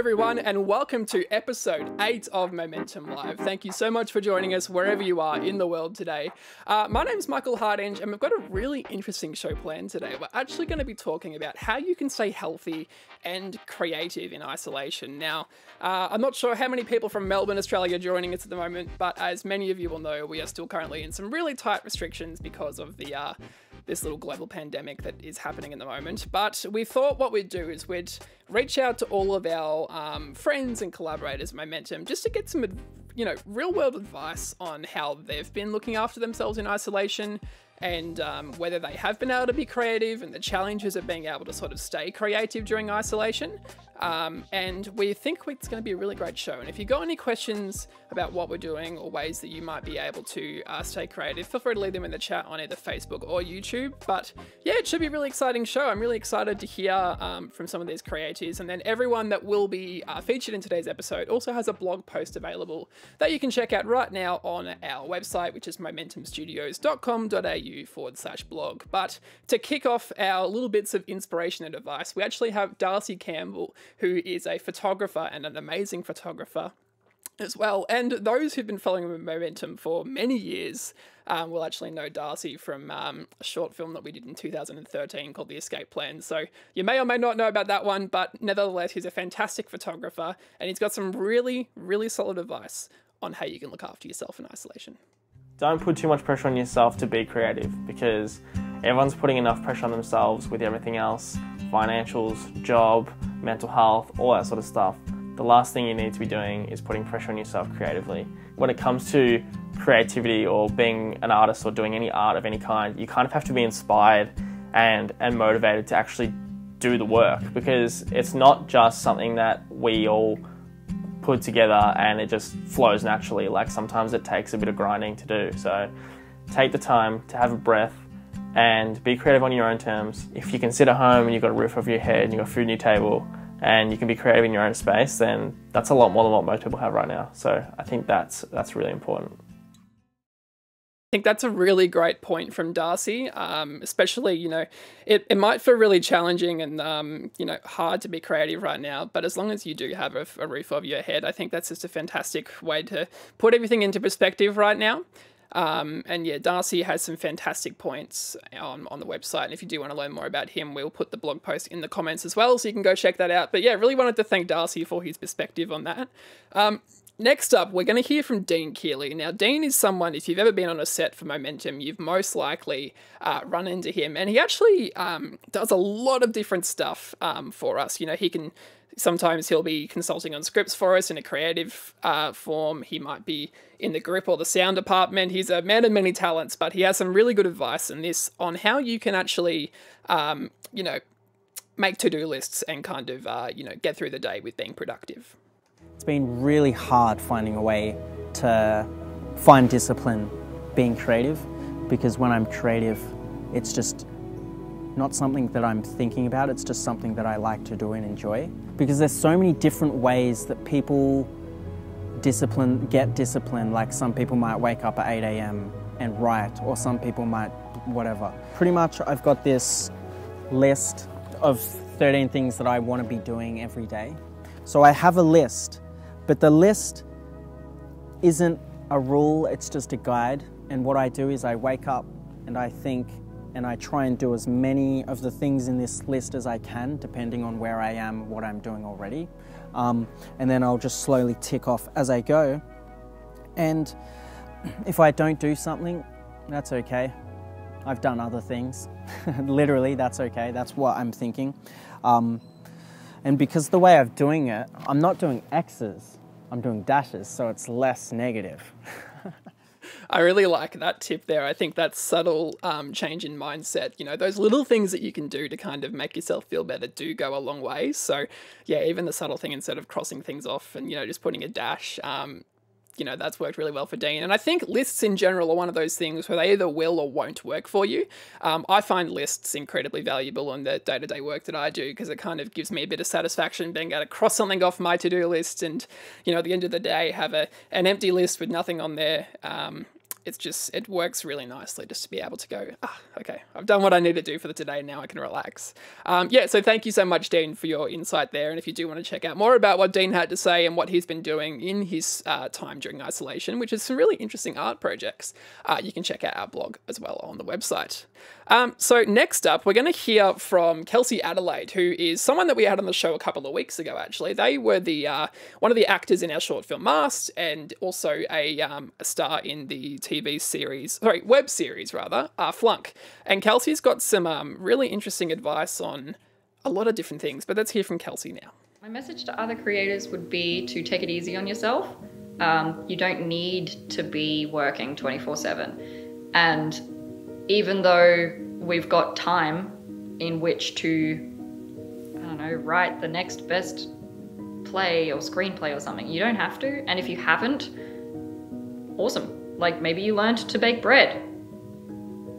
everyone, and welcome to episode 8 of Momentum Live. Thank you so much for joining us wherever you are in the world today. My name's Michael Hardinge, and we've got a really interesting show planned today. We're actually going to be talking about how you can stay healthy and creative in isolation. Now, I'm not sure how many people from Melbourne, Australia are joining us at the moment, but as many of you will know, we are still currently in some really tight restrictions because of the this little global pandemic that is happening at the moment. But we thought what we'd do is we'd reach out to all of our friends and collaborators at Momentum just to get some, real world advice on how they've been looking after themselves in isolation and whether they have been able to be creative and the challenges of being able to sort of stay creative during isolation. And we think it's going to be a really great show. And if you've got any questions about what we're doing or ways that you might be able to stay creative, feel free to leave them in the chat on either Facebook or YouTube. But yeah, it should be a really exciting show. I'm really excited to hear from some of these creators. And then everyone that will be featured in today's episode also has a blog post available that you can check out right now on our website, which is momentumstudios.com.au/blog. But to kick off our little bits of inspiration and advice, we actually have Darcy Campbell, who is a photographer and an amazing photographer as well. And those who've been following Momentum for many years will actually know Darcy from a short film that we did in 2013 called The Escape Plan. So you may or may not know about that one, but nevertheless, he's a fantastic photographer and he's got some really, really solid advice on how you can look after yourself in isolation. Don't put too much pressure on yourself to be creative, because everyone's putting enough pressure on themselves with everything else, financials, job, mental health, all that sort of stuff. The last thing you need to be doing is putting pressure on yourself creatively. When it comes to creativity or being an artist or doing any art of any kind, you kind of have to be inspired and motivated to actually do the work, because it's not just something that we all put together and it just flows naturally. Like, sometimes it takes a bit of grinding to do. So take the time to have a breath and be creative on your own terms. If you can sit at home and you've got a roof over your head and you've got food on your table and you can be creative in your own space, then that's a lot more than what most people have right now. So I think that's really important. I think that's a really great point from Darcy, especially, it might feel really challenging and, hard to be creative right now, but as long as you do have a roof over your head, I think that's just a fantastic way to put everything into perspective right now. And yeah, Darcy has some fantastic points on the website, and if you do want to learn more about him, we'll put the blog post in the comments as well, so you can go check that out. But yeah, really wanted to thank Darcy for his perspective on that. Next up, we're going to hear from Dean Keeley. Now, Dean is someone, if you've ever been on a set for Momentum, you've most likely run into him, and he actually does a lot of different stuff for us. Sometimes he'll be consulting on scripts for us in a creative form. He might be in the grip or the sound department. He's a man of many talents, but he has some really good advice on how you can actually, make to-do lists and kind of, get through the day with being productive. It's been really hard finding a way to find discipline being creative, because when I'm creative, it's just not something that I'm thinking about, it's just something that I like to do and enjoy. Because there's so many different ways that people get discipline. Like, some people might wake up at 8 a.m. and write, or some people might whatever. Pretty much I've got this list of 13 things that I want to be doing every day. So I have a list, but the list isn't a rule, it's just a guide. And what I do is I wake up and I think, and I try and do as many of the things in this list as I can, depending on where I am, what I'm doing already. And then I'll just slowly tick off as I go. And if I don't do something, that's okay. I've done other things. Literally, that's okay. That's what I'm thinking. And because the way of doing it, I'm not doing X's, I'm doing dashes, so it's less negative. I really like that tip there. I think that subtle change in mindset, those little things that you can do to kind of make yourself feel better do go a long way. So yeah, even the subtle thing, instead of crossing things off and, just putting a dash, that's worked really well for Dean. And I think lists in general are one of those things where they either will or won't work for you. I find lists incredibly valuable in the day-to-day work that I do, because it kind of gives me a bit of satisfaction being able to cross something off my to-do list and, at the end of the day, have an empty list with nothing on there. it works really nicely just to be able to go, okay, I've done what I need to do for the today, now I can relax. Yeah, so thank you so much, Dean, for your insight there. And if you do want to check out more about what Dean had to say and what he's been doing in his time during isolation, which is some really interesting art projects, you can check out our blog as well on the website. So next up, we're going to hear from Kelsey Adelaide, who is someone that we had on the show a couple of weeks ago, actually. They were the one of the actors in our short film Mast, and also a star in the web series rather, Flunk. And Kelsey's got some really interesting advice on a lot of different things, but let's hear from Kelsey now. My message to other creators would be to take it easy on yourself. You don't need to be working 24/7. And even though we've got time in which to, I don't know, write the next best play or screenplay or something, you don't have to. And if you haven't, awesome. Like maybe you learned to bake bread.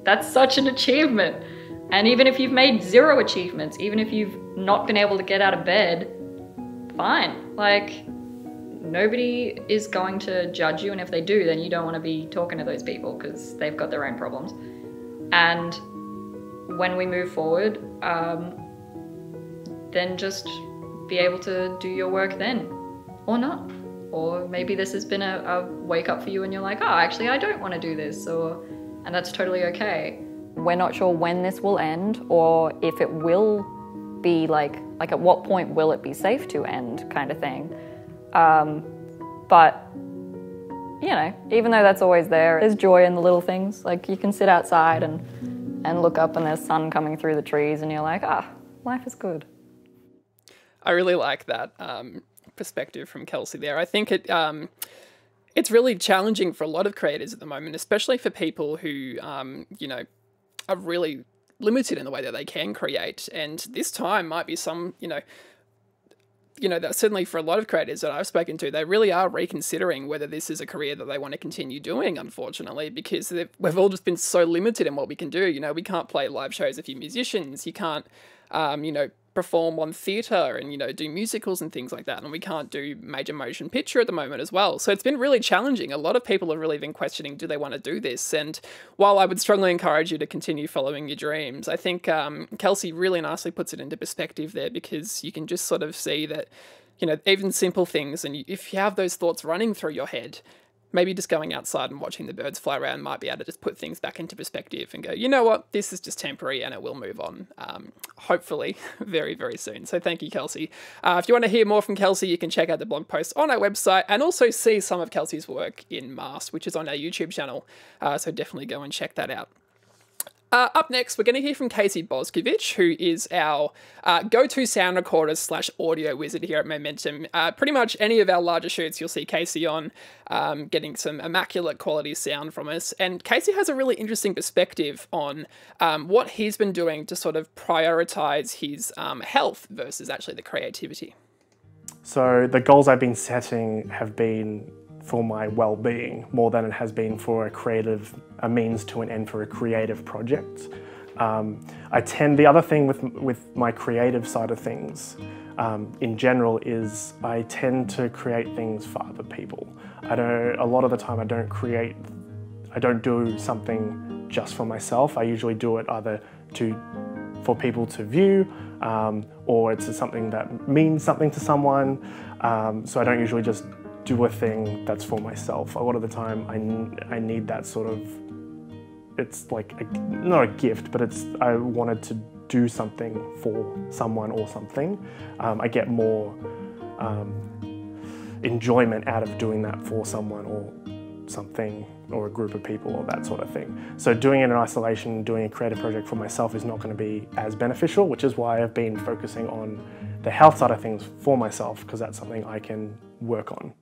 That's such an achievement. And even if you've made 0 achievements, even if you've not been able to get out of bed, fine. Like nobody is going to judge you. And if they do, then you don't want to be talking to those people because they've got their own problems. And when we move forward, then just be able to do your work then, or not. Or maybe this has been a wake up for you and you're like, oh, actually I don't want to do this, and that's totally okay. We're not sure when this will end or if it will be like at what point will it be safe to end kind of thing. But you know, even though that's always there's joy in the little things. Like you can sit outside and look up and there's sun coming through the trees and you're like, life is good. I really like that perspective from Kelsey there. I think it's really challenging for a lot of creators at the moment, especially for people who, you know, are really limited in the way that they can create. And this time might be some, you know, that certainly for a lot of creators that I've spoken to, they really are reconsidering whether this is a career that they want to continue doing, unfortunately, because we've all just been so limited in what we can do. You know, we can't play live shows if you're musicians. You can't, you know, perform on theatre and, you know, do musicals and things like that. And we can't do major motion picture at the moment as well. So it's been really challenging. A lot of people have really been questioning, do they want to do this? And while I would strongly encourage you to continue following your dreams, I think Kelsey really nicely puts it into perspective there, because you can just sort of see that, you know, even simple things, and if you have those thoughts running through your head, maybe just going outside and watching the birds fly around might be able to just put things back into perspective and go, you know what, this is just temporary and it will move on, hopefully very, very soon. So thank you, Kelsey. If you want to hear more from Kelsey, you can check out the blog post on our website and also see some of Kelsey's work in Mast, which is on our YouTube channel. So definitely go and check that out. Up next, we're going to hear from Casey Boscovich, who is our go-to sound recorder / audio wizard here at Momentum. Pretty much any of our larger shoots, you'll see Casey on, getting some immaculate quality sound from us. And Casey has a really interesting perspective on what he's been doing to sort of prioritize his health versus actually the creativity. So the goals I've been setting have been for my well-being more than it has been for a means to an end for a creative project. The other thing with my creative side of things in general is I tend to create things for other people. A lot of the time I don't do something just for myself. I usually do it either for people to view, or it's something that means something to someone. So I don't usually just do a thing that's for myself. A lot of the time I need that sort of, it's like, not a gift, but I wanted to do something for someone or something. I get more enjoyment out of doing that for someone or something, or a group of people, or that sort of thing. So doing it in isolation, doing a creative project for myself is not going to be as beneficial, which is why I've been focusing on the health side of things for myself, because that's something I can work on.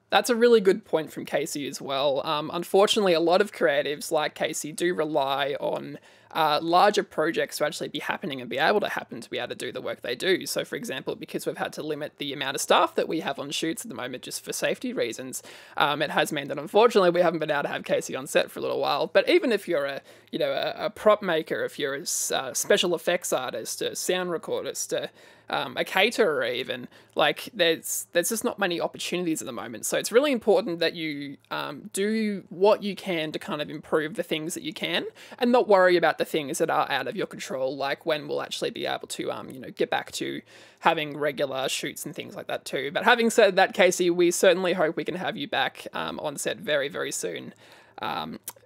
That's a really good point from Casey as well. Unfortunately, a lot of creatives like Casey do rely on larger projects to actually be happening and be able to do the work they do. So for example, because we've had to limit the amount of staff that we have on shoots at the moment just for safety reasons, it has meant that unfortunately we haven't been able to have Casey on set for a little while. But even if you're a prop maker, if you're a special effects artist, a sound recordist, a caterer even, like there's just not many opportunities at the moment. So it's really important that you do what you can to kind of improve the things that you can, and not worry about the things that are out of your control, like when we'll actually be able to, get back to having regular shoots and things like that too. But having said that, Casey, we certainly hope we can have you back on set very, very soon.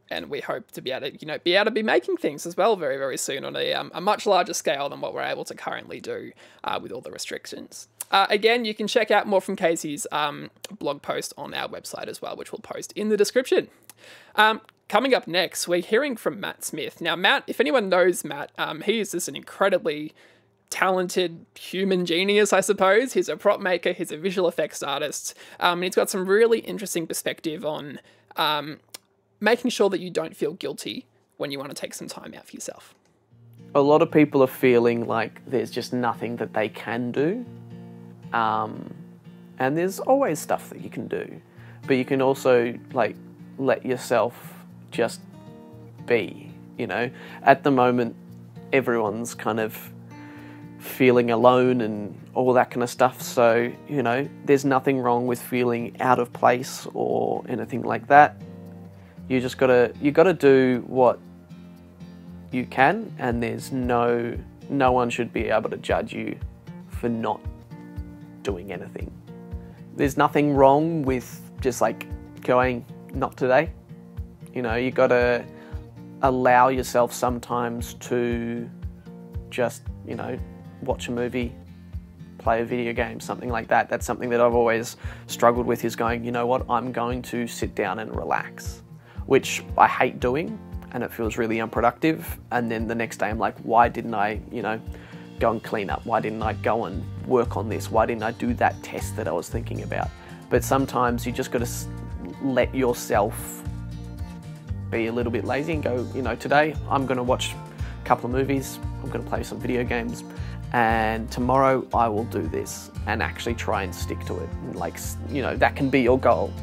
And we hope to be able to, be making things as well very, very soon on a much larger scale than what we're able to currently do with all the restrictions. Again, you can check out more from Casey's blog post on our website as well, which we'll post in the description. Coming up next, we're hearing from Matt Smith. Now, Matt, if anyone knows Matt, he is just an incredibly talented human genius, I suppose. He's a prop maker, he's a visual effects artist, and he's got some really interesting perspective on making sure that you don't feel guilty when you want to take some time out for yourself. A lot of people are feeling like there's just nothing that they can do. And there's always stuff that you can do. But you can also, let yourself just be, At the moment, everyone's kind of feeling alone and all that kind of stuff. So, there's nothing wrong with feeling out of place or anything like that. You gotta do what you can, and there's no one should be able to judge you for not doing anything. There's nothing wrong with just going, not today. You gotta allow yourself sometimes to just, watch a movie, play a video game, something like that. That's something that I've always struggled with, is going, you know what, I'm going to sit down and relax. Which I hate doing, and it feels really unproductive. And then the next day I'm like, why didn't I, go and clean up? Why didn't I go and work on this? Why didn't I do that test that I was thinking about? But sometimes you just got to let yourself be a little bit lazy and go, today I'm going to watch a couple of movies, I'm going to play some video games, and tomorrow I will do this, and actually try and stick to it. And that can be your goal.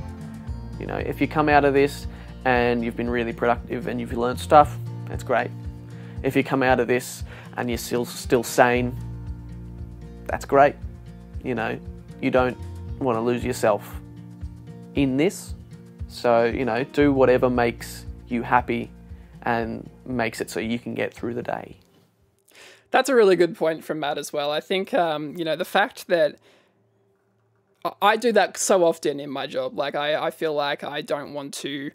If you come out of this and you've been really productive and you've learned stuff, that's great. If you come out of this and you're still sane, that's great. You don't want to lose yourself in this. So, do whatever makes you happy and makes it so you can get through the day. That's a really good point from Matt as well. I think, the fact that I do that so often in my job. I feel like I don't want to,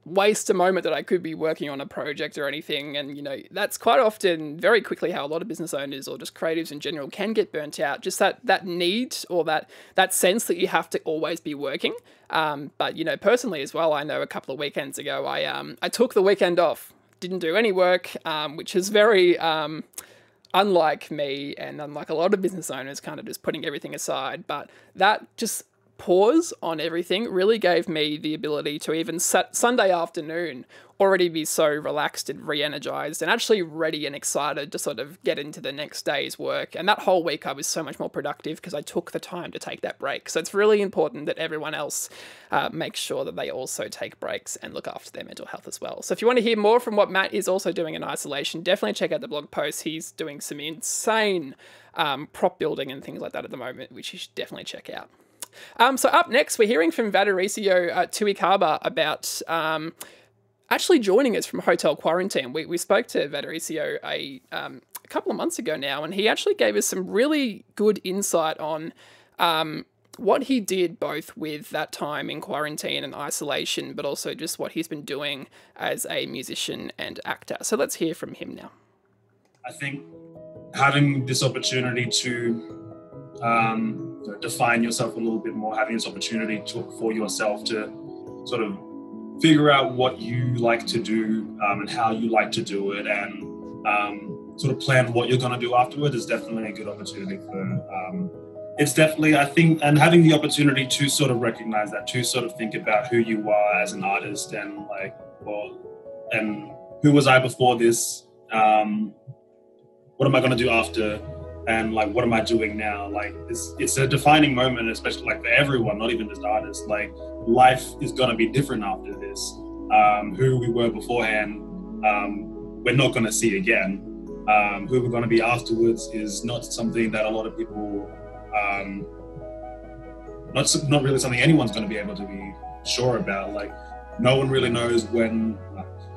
waste a moment that I could be working on a project or anything. And, that's quite often very quickly how a lot of business owners or just creatives in general can get burnt out. Just that need or that sense that you have to always be working. But, personally as well, I know a couple of weekends ago, I took the weekend off, didn't do any work, which is very, unlike me and unlike a lot of business owners, kind of just putting everything aside. But that just pause on everything really gave me the ability to even Sunday afternoon already be so relaxed and re-energized and actually ready and excited to sort of get into the next day's work. And that whole week I was so much more productive because I took the time to take that break. So it's really important that everyone else makes sure that they also take breaks and look after their mental health as well. So if you want to hear more from what Matt is also doing in isolation, definitely check out the blog post. He's doing some insane prop building and things like that at the moment, which you should definitely check out. So up next, we're hearing from Vadaricio Tuikaba about actually joining us from hotel quarantine. We spoke to Vadaricio a couple of months ago now, and he actually gave us some really good insight on what he did both with that time in quarantine and isolation, but also just what he's been doing as a musician and actor. So let's hear from him now. I think having this opportunity to define yourself a little bit more, having this opportunity for yourself to sort of figure out what you like to do and how you like to do it, and sort of plan what you're going to do afterward is definitely a good opportunity for it's definitely, I think, and having the opportunity to sort of recognize that, to sort of think about who you are as an artist and and who was I before this, what am I going to do after, and what am I doing now? It's a defining moment, especially for everyone, not even just artists. Life is going to be different after this. Who we were beforehand, we're not going to see again. Who we're going to be afterwards is not something that a lot of people not really something anyone's going to be able to be sure about. Like, no one really knows when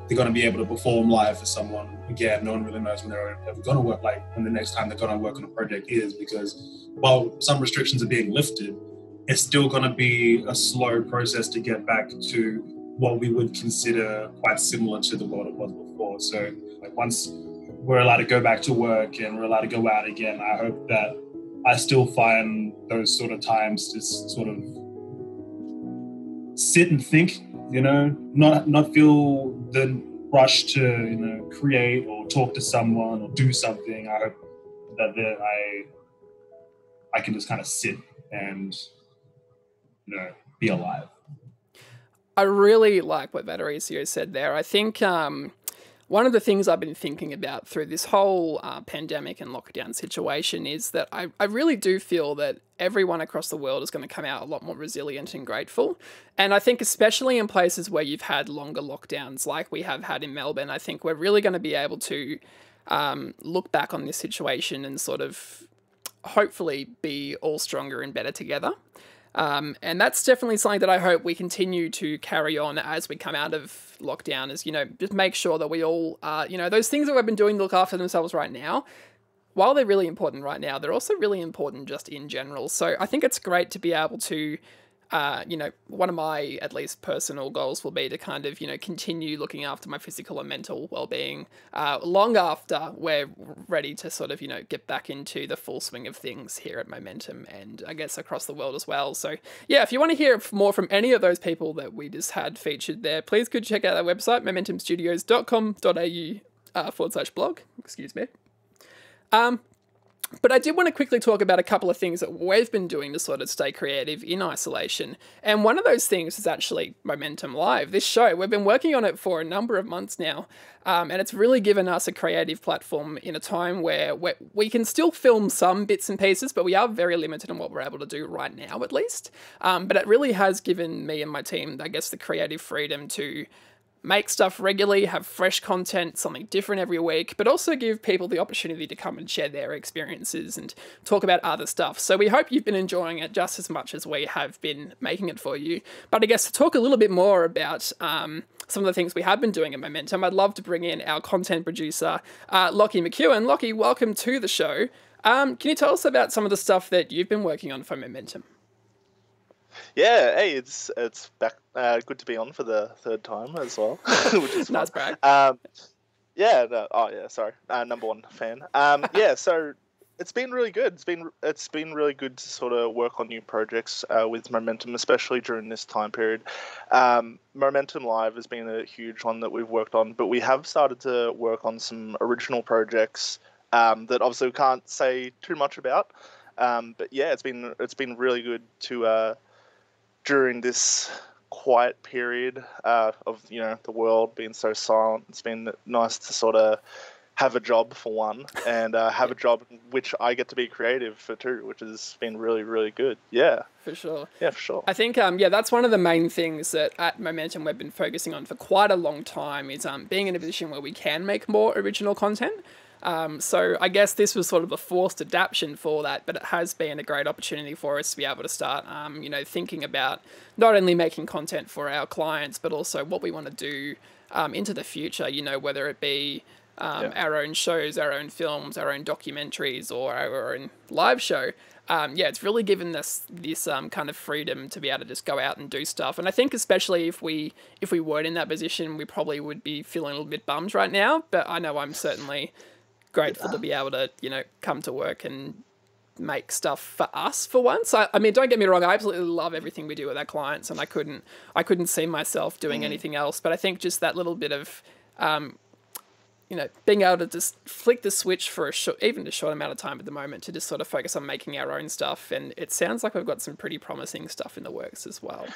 they're going to be able to perform live for someone again. No one really knows when they're ever going to work, like when the next time they're going to work on a project is, because while some restrictions are being lifted, it's still going to be a slow process to get back to what we would consider quite similar to the world it was before. So like, once we're allowed to go back to work and we're allowed to go out again, I hope that I still find those sort of times to sort of sit and think, you know, not feel the rush to, you know, create or talk to someone or do something. I hope that I can just kind of sit and, you know, be alive. I really like what Vatricio said there. I think one of the things I've been thinking about through this whole pandemic and lockdown situation is that I really do feel that everyone across the world is going to come out a lot more resilient and grateful. And I think especially in places where you've had longer lockdowns like we have had in Melbourne, I think we're really going to be able to look back on this situation and sort of hopefully be all stronger and better together. And that's definitely something that I hope we continue to carry on as we come out of lockdown, is, you know, just make sure that we all, you know, those things that we've been doing to look after themselves right now, while they're really important right now, they're also really important just in general. So I think it's great to be able to, you know, one of my, at least personal goals will be to kind of, you know, continue looking after my physical and mental well-being long after we're ready to sort of, you know, get back into the full swing of things here at Momentum and I guess across the world as well. So yeah, if you want to hear more from any of those people that we just had featured there, please could check out our website, momentumstudios.com.au /blog. Excuse me. But I did want to quickly talk about a couple of things that we've been doing to sort of stay creative in isolation. And one of those things is actually Momentum Live. This show, we've been working on it for a number of months now. And it's really given us a creative platform in a time where we can still film some bits and pieces, but we are very limited in what we're able to do right now, at least. But it really has given me and my team, I guess, the creative freedom to make stuff regularly, have fresh content, something different every week, but also give people the opportunity to come and share their experiences and talk about other stuff. So we hope you've been enjoying it just as much as we have been making it for you. But I guess to talk a little bit more about some of the things we have been doing at Momentum, I'd love to bring in our content producer, Lockie McEwen. Lockie, welcome to the show. Can you tell us about some of the stuff that you've been working on for Momentum? Yeah, hey, it's back. Good to be on for the third time as well, which is nice brag. Yeah, no, oh yeah, sorry, number one fan. Yeah, so it's been really good. It's been really good to sort of work on new projects with Momentum, especially during this time period. Momentum Live has been a huge one that we've worked on, but we have started to work on some original projects that obviously we can't say too much about. But yeah, it's been really good to during this quiet period of, you know, the world being so silent. It's been nice to sort of have a job for one, and have a job in which I get to be creative for two, which has been really, really good. Yeah. For sure. Yeah, for sure. I think, yeah, that's one of the main things that at Momentum we've been focusing on for quite a long time is being in a position where we can make more original content. So I guess this was sort of a forced adaptation for that, but it has been a great opportunity for us to be able to start, you know, thinking about not only making content for our clients, but also what we want to do into the future, you know, whether it be our own shows, our own films, our own documentaries, or our own live show. Yeah, it's really given us this kind of freedom to be able to just go out and do stuff. And I think especially if we weren't in that position, we probably would be feeling a little bit bummed right now. But I know I'm certainly grateful to be able to, you know, come to work and make stuff for us for once. I mean, don't get me wrong, I absolutely love everything we do with our clients, and I couldn't see myself doing anything else. But I think just that little bit of, you know, being able to just flick the switch for even a short amount of time at the moment to just sort of focus on making our own stuff. And it sounds like we've got some pretty promising stuff in the works as well.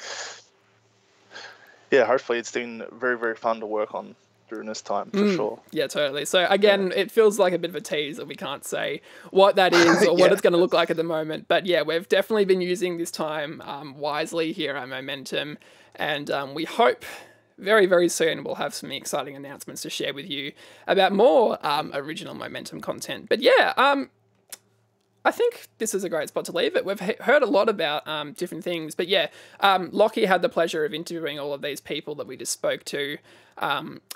Yeah, hopefully it's been very, very fun to work on during this time, for sure. Yeah, totally. So again, it feels like a bit of a tease that we can't say what that is or what it's going to look like at the moment. But yeah, we've definitely been using this time wisely here at Momentum. And we hope very, very soon we'll have some exciting announcements to share with you about more original Momentum content. But yeah, I think this is a great spot to leave it. We've heard a lot about different things, but yeah, Lockie had the pleasure of interviewing all of these people that we just spoke to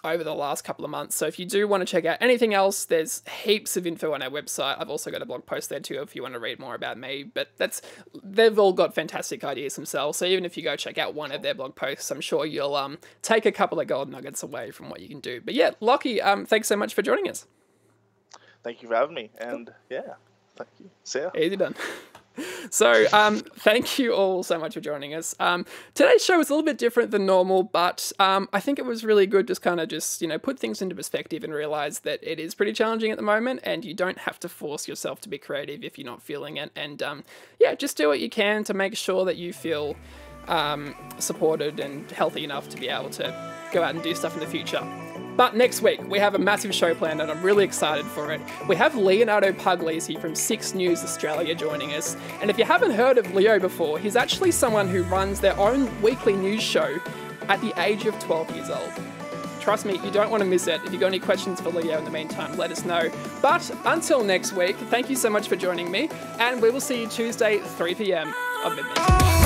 over the last couple of months. So if you do want to check out anything else, there's heaps of info on our website. I've also got a blog post there too if you want to read more about me, but they've all got fantastic ideas themselves. So even if you go check out one of their blog posts, I'm sure you'll take a couple of gold nuggets away from what you can do. But yeah, Lockie, thanks so much for joining us. Thank you for having me, and yeah, thank you. See ya. Easy done. So, thank you all so much for joining us. Today's show was a little bit different than normal, but I think it was really good just put things into perspective and realize that it is pretty challenging at the moment, and you don't have to force yourself to be creative if you're not feeling it. And yeah, just do what you can to make sure that you feel supported and healthy enough to be able to go out and do stuff in the future. But next week, we have a massive show planned and I'm really excited for it. We have Leonardo Puglisi from 6 News Australia joining us. And if you haven't heard of Leo before, he's actually someone who runs their own weekly news show at the age of 12 years old. Trust me, you don't want to miss it. If you've got any questions for Leo in the meantime, let us know. But until next week, thank you so much for joining me, and we will see you Tuesday, 3 p.m. of midnight.